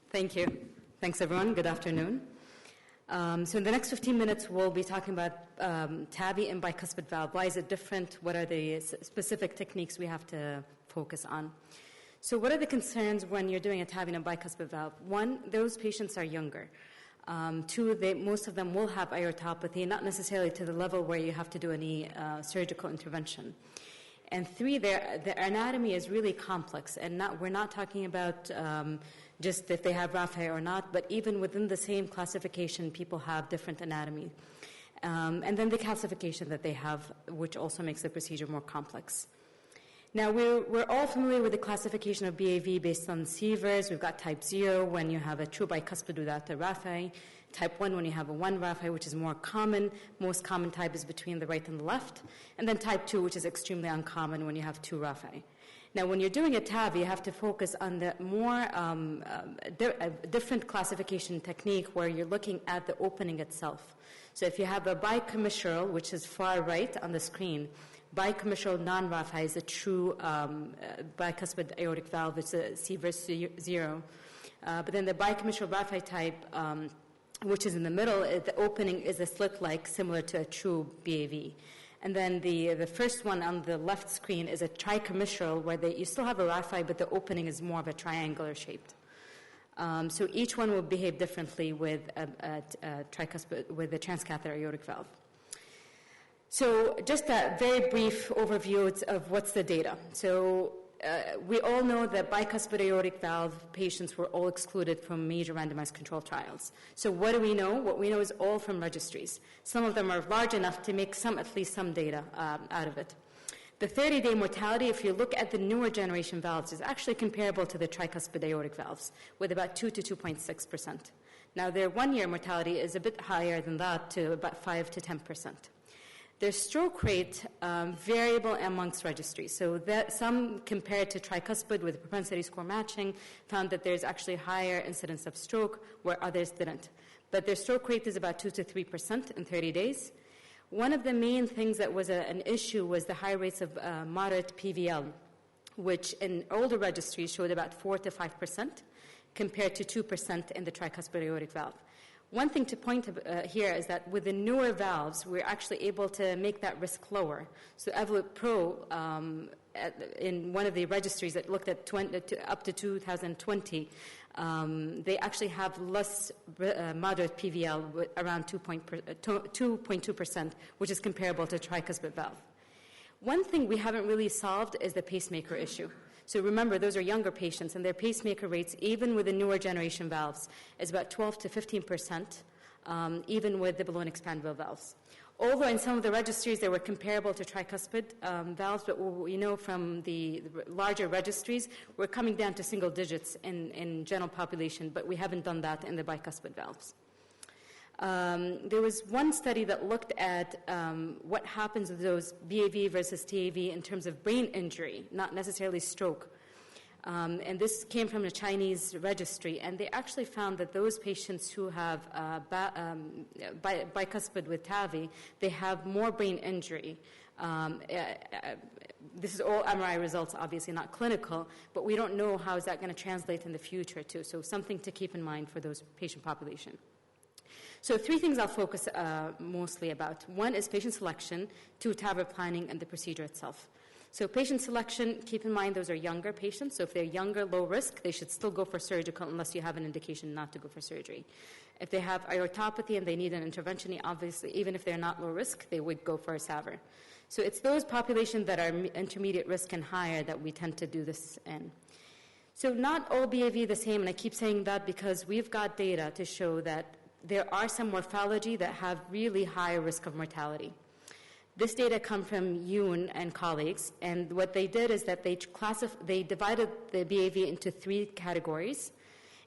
Thank you. Thanks, everyone. Good afternoon. So in the next 15 minutes, we'll be talking about TAVI and bicuspid valve. Why is it different? What are the specific techniques we have to focus on? So what are the concerns when you're doing a TAVI and a bicuspid valve? One, those patients are younger. Two, most of them will have aortopathy, not necessarily to the level where you have to do any surgical intervention. And three, their anatomy is really complex, and we're not talking about just if they have Raphael or not, but even within the same classification, people have different anatomy. And then the calcification that they have, which also makes the procedure more complex. Now, we're all familiar with the classification of BAV based on sievers. We've got type 0 when you have a true bicuspid without the Raphael. Type 1 when you have a 1 Raphael, which is more common. Most common type is between the right and the left. And then type 2, which is extremely uncommon when you have 2 Raphael. Now, when you're doing a TAVI, you have to focus on the more different classification technique where you're looking at the opening itself. So if you have a bicommissural, which is far right on the screen, bicommissural non-Raphael is a true bicuspid aortic valve. It's a sievers 0. But then the bicommissural Raphael type, which is in the middle, the opening is a slit-like, similar to a true BAV. And then the first one on the left screen is a tricommissural, where you still have a Raphael, but the opening is more of a triangular shaped. So each one will behave differently with a tricuspid, with a transcatheter aortic valve. So just a very brief overview of what's the data. So we all know that bicuspid aortic valve patients were all excluded from major randomized control trials. So what do we know? What we know is all from registries. Some of them are large enough to make at least some data out of it. The 30-day mortality, if you look at the newer generation valves, is actually comparable to the tricuspid aortic valves, with about 2 to 2.6%. Now, their one-year mortality is a bit higher than that, to about 5 to 10%. Their stroke rate variable amongst registries. So that some compared to tricuspid with propensity score matching found that there's actually higher incidence of stroke where others didn't. But their stroke rate is about 2 to 3% in 30 days. One of the main things that was an issue was the high rates of moderate PVL, which in older registries showed about 4 to 5% compared to 2% in the tricuspid aortic valve. One thing to point here is that with the newer valves, we're actually able to make that risk lower. So Evolut Pro, in one of the registries that looked at up to 2020, they actually have less moderate PVL, around 2.2%, which is comparable to tricuspid valve. One thing we haven't really solved is the pacemaker issue. So remember, those are younger patients, and their pacemaker rates, even with the newer generation valves, is about 12 to 15%, even with the balloon expandable valves. Although in some of the registries they were comparable to tricuspid valves, but we know from the larger registries, we're coming down to single digits in general population, but we haven't done that in the bicuspid valves. There was one study that looked at what happens with those BAV versus TAV in terms of brain injury, not necessarily stroke. And this came from a Chinese registry, and they actually found that those patients who have bicuspid with TAVI, they have more brain injury. This is all MRI results, obviously not clinical, but we don't know how is that going to translate in the future too. So something to keep in mind for those patient population. So 3 things I'll focus mostly about. 1 is patient selection, 2, TAVI planning, and the procedure itself. So patient selection, keep in mind those are younger patients. So if they're younger, low risk, they should still go for surgical unless you have an indication not to go for surgery. If they have aortopathy and they need an intervention, obviously, even if they're not low risk, they would go for a SAVR. So it's those populations that are intermediate risk and higher that we tend to do this in. So not all BAV the same, and I keep saying that because we've got data to show that there are some morphology that have really high risk of mortality. This data come from Yoon and colleagues, and what they did is that they divided the BAV into 3 categories,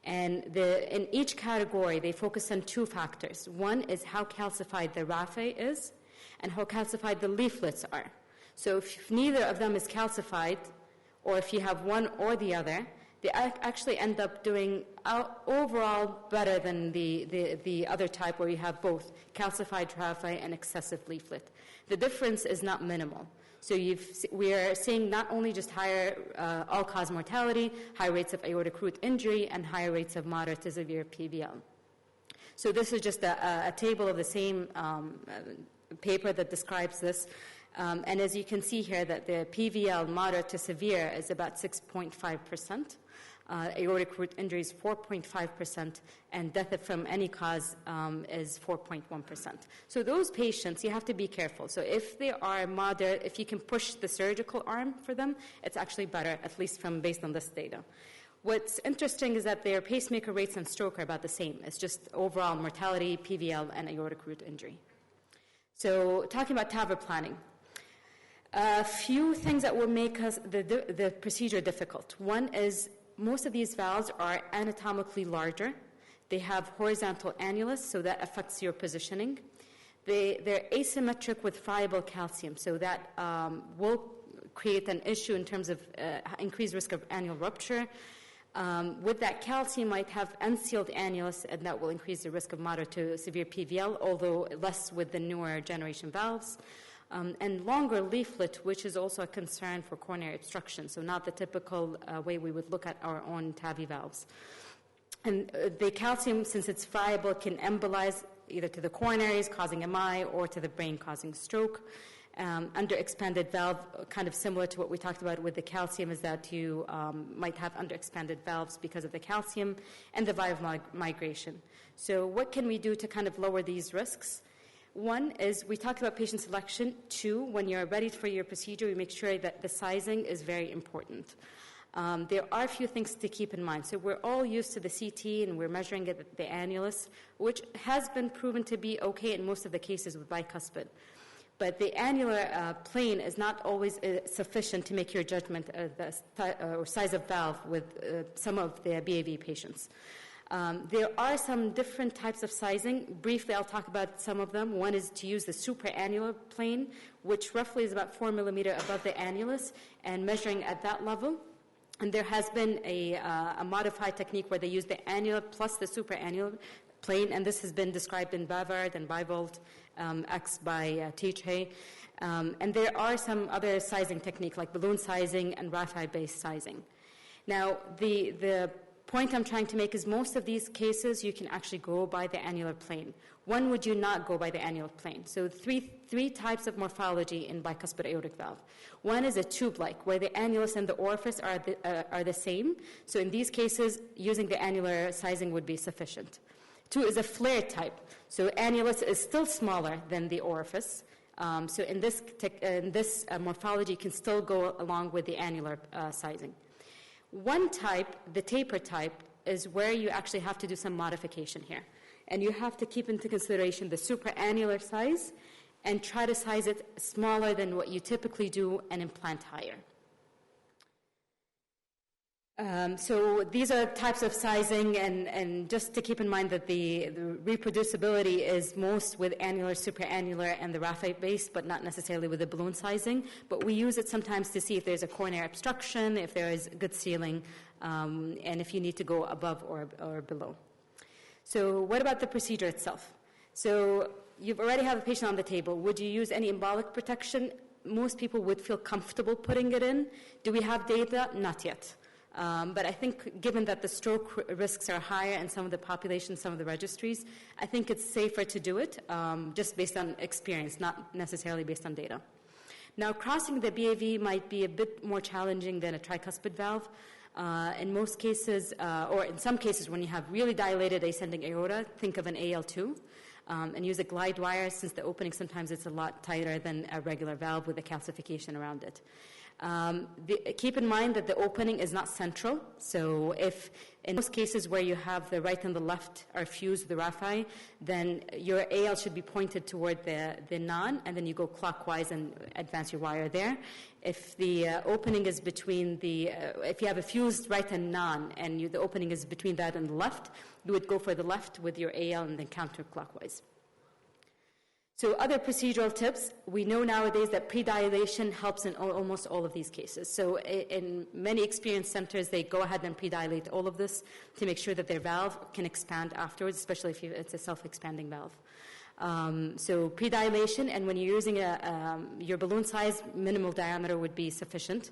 and in each category they focused on 2 factors. One is how calcified the raphe is, and how calcified the leaflets are. So if neither of them is calcified, or if you have one or the other, they actually end up doing overall better than the other type where you have both calcified raphe and excessive leaflet. The difference is not minimal. So we are seeing not only just higher all-cause mortality, high rates of aortic root injury, and higher rates of moderate to severe PVL. So this is just a table of the same paper that describes this. And as you can see here, that the PVL moderate to severe is about 6.5%. Aortic root injury is 4.5%, and death from any cause is 4.1%. So those patients, you have to be careful. So if they are moderate, if you can push the surgical arm for them, it's actually better, at least based on this data. What's interesting is that their pacemaker rates and stroke are about the same. It's just overall mortality, PVL, and aortic root injury. So talking about TAVI planning. A few things that will make the procedure difficult. One is most of these valves are anatomically larger. They have horizontal annulus, so that affects your positioning. They're asymmetric with friable calcium, so that will create an issue in terms of increased risk of annual rupture. With that, calcium might have unsealed annulus, and that will increase the risk of moderate to severe PVL, although less with the newer generation valves. And longer leaflet, which is also a concern for coronary obstruction, so not the typical way we would look at our own TAVI valves. And the calcium, since it's friable, can embolize either to the coronaries, causing MI, or to the brain, causing stroke. Underexpanded valve, kind of similar to what we talked about with the calcium, is that you might have underexpanded valves because of the calcium and the valve migration. So what can we do to kind of lower these risks? One is we talked about patient selection. Two, when you're ready for your procedure, we make sure that the sizing is very important. There are a few things to keep in mind. So we're all used to the CT, and we're measuring it at the annulus, which has been proven to be okay in most of the cases with bicuspid. But the annular plane is not always sufficient to make your judgment of the size of valve with some of the BAV patients. There are some different types of sizing. Briefly, I'll talk about some of them. One is to use the supraannular plane, which roughly is about 4 millimeters above the annulus, and measuring at that level. And there has been a modified technique where they use the annular plus the supraannular plane, and this has been described in Bawardi and Bivolt X by THA. And there are some other sizing techniques like balloon sizing and RAFI-based sizing. Now, the point I'm trying to make is most of these cases you can actually go by the annular plane. When would you not go by the annular plane? So three types of morphology in bicuspid aortic valve. One is a tube-like, where the annulus and the orifice are the same. So in these cases, using the annular sizing would be sufficient. Two is a flare type. So annulus is still smaller than the orifice. So in this morphology, you can still go along with the annular sizing. One type, the taper type, is where you actually have to do some modification here. And you have to keep into consideration the supraannular size and try to size it smaller than what you typically do and implant higher. So these are types of sizing, and just to keep in mind that the reproducibility is most with annular, supraannular, and the RAFI base, but not necessarily with the balloon sizing. But we use it sometimes to see if there's a coronary obstruction, if there is good sealing, and if you need to go above or below. So what about the procedure itself? So you've already have a patient on the table. Would you use any embolic protection? Most people would feel comfortable putting it in. Do we have data? Not yet. But I think given that the stroke risks are higher in some of the populations, some of the registries, I think it's safer to do it just based on experience, not necessarily based on data. Now, crossing the BAV might be a bit more challenging than a tricuspid valve. In most cases, or in some cases when you have really dilated ascending aorta, think of an AL2 and use a glide wire, since the opening sometimes it's a lot tighter than a regular valve with a calcification around it. Keep in mind that the opening is not central, so if in most cases where you have the right and the left are fused with the RAFI, then your AL should be pointed toward the non, and then you go clockwise and advance your wire there. If the opening is between if you have a fused right and non, and the opening is between that and the left, you would go for the left with your AL and then counterclockwise. So other procedural tips, we know nowadays that predilation helps in almost all of these cases. So in many experienced centers, they go ahead and predilate all of this to make sure that their valve can expand afterwards, especially if it's a self-expanding valve. So predilation, and when you're using your balloon size, minimal diameter would be sufficient.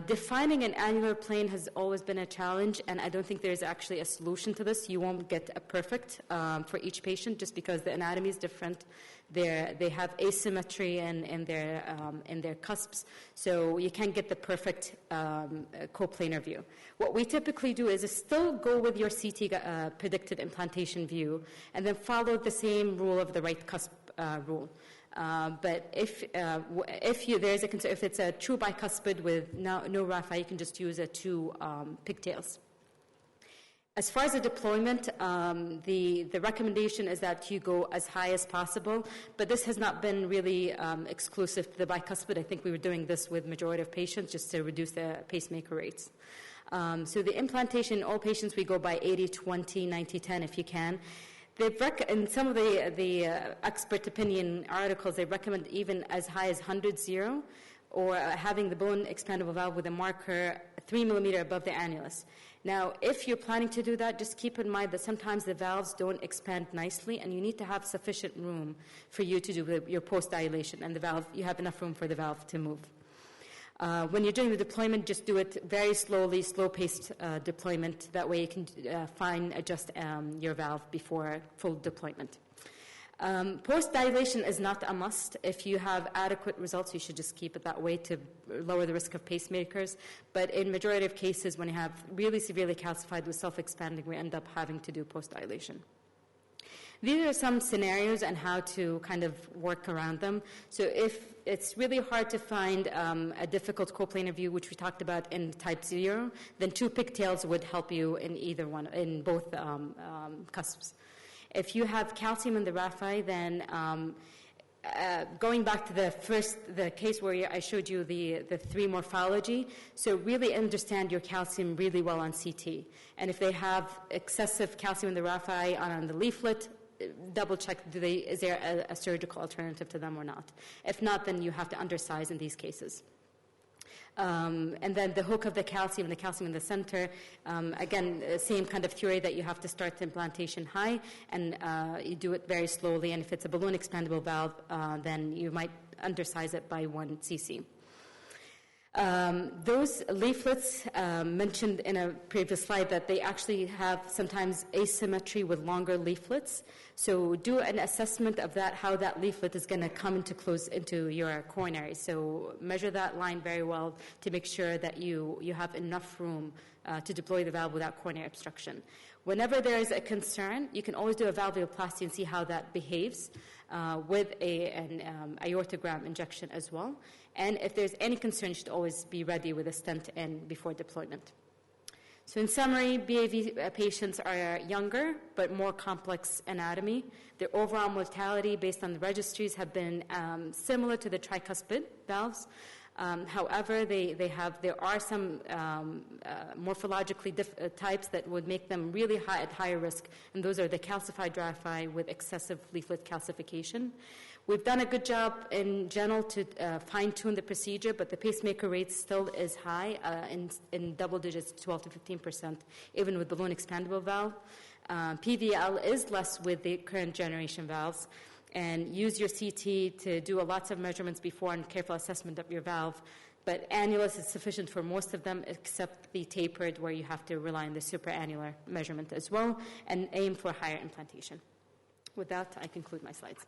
Defining an annular plane has always been a challenge, and I don't think there's actually a solution to this. You won't get a perfect for each patient just because the anatomy is different. They have asymmetry in their cusps, so you can't get the perfect coplanar view. What we typically do is still go with your CT predicted implantation view and then follow the same rule of the right cusp rule. But if there's a concern, if it's a true bicuspid with no raphe, you can just use two pigtails. As far as the deployment, the recommendation is that you go as high as possible, but this has not been really exclusive to the bicuspid. I think we were doing this with majority of patients just to reduce the pacemaker rates. So the implantation in all patients, we go by 80-20, 90-10 if you can. In some of the expert opinion articles, they recommend even as high as 100-0, or having the bone expandable valve with a marker 3 millimeter above the annulus. Now, if you're planning to do that, just keep in mind that sometimes the valves don't expand nicely, and you need to have sufficient room for you to do your post-dilation, and you have enough room for the valve to move. When you're doing the deployment, just do it very slowly, slow-paced deployment. That way you can adjust your valve before full deployment. Post-dilation is not a must. If you have adequate results, you should just keep it that way to lower the risk of pacemakers. But in majority of cases, when you have really severely calcified with self-expanding, we end up having to do post-dilation. These are some scenarios and how to kind of work around them. So if it's really hard to find a difficult coplanar view, which we talked about in type 0, then two pigtails would help you in either one, in both cusps. If you have calcium in the raphe, then going back to the case where I showed you the three morphology, so really understand your calcium really well on CT. And if they have excessive calcium in the raphe on the leaflet, double check, is there a surgical alternative to them or not? If not, then you have to undersize in these cases. And then the hook of the calcium in the center, again, same kind of theory that you have to start the implantation high, and you do it very slowly. And if it's a balloon expandable valve, then you might undersize it by 1 cc. Those leaflets mentioned in a previous slide that they actually have sometimes asymmetry with longer leaflets. So do an assessment of that, how that leaflet is going to come into your coronary. So measure that line very well to make sure that you have enough room to deploy the valve without coronary obstruction. Whenever there is a concern, you can always do a valvuloplasty and see how that behaves with an aortogram injection as well. And if there's any concern, you should always be ready with a stent in before deployment. So in summary, BAV patients are younger but more complex anatomy. Their overall mortality based on the registries have been similar to the tricuspid valves. However, there are some morphologically types that would make them really at higher risk, and those are the calcified raphe with excessive leaflet calcification. We've done a good job in general to fine-tune the procedure, but the pacemaker rate still is high in double digits, 12 to 15%, even with balloon expandable valve. PVL is less with the current generation valves. And use your CT to do lots of measurements before and careful assessment of your valve. But annulus is sufficient for most of them, except the tapered, where you have to rely on the supraannular measurement as well, and aim for higher implantation. With that, I conclude my slides.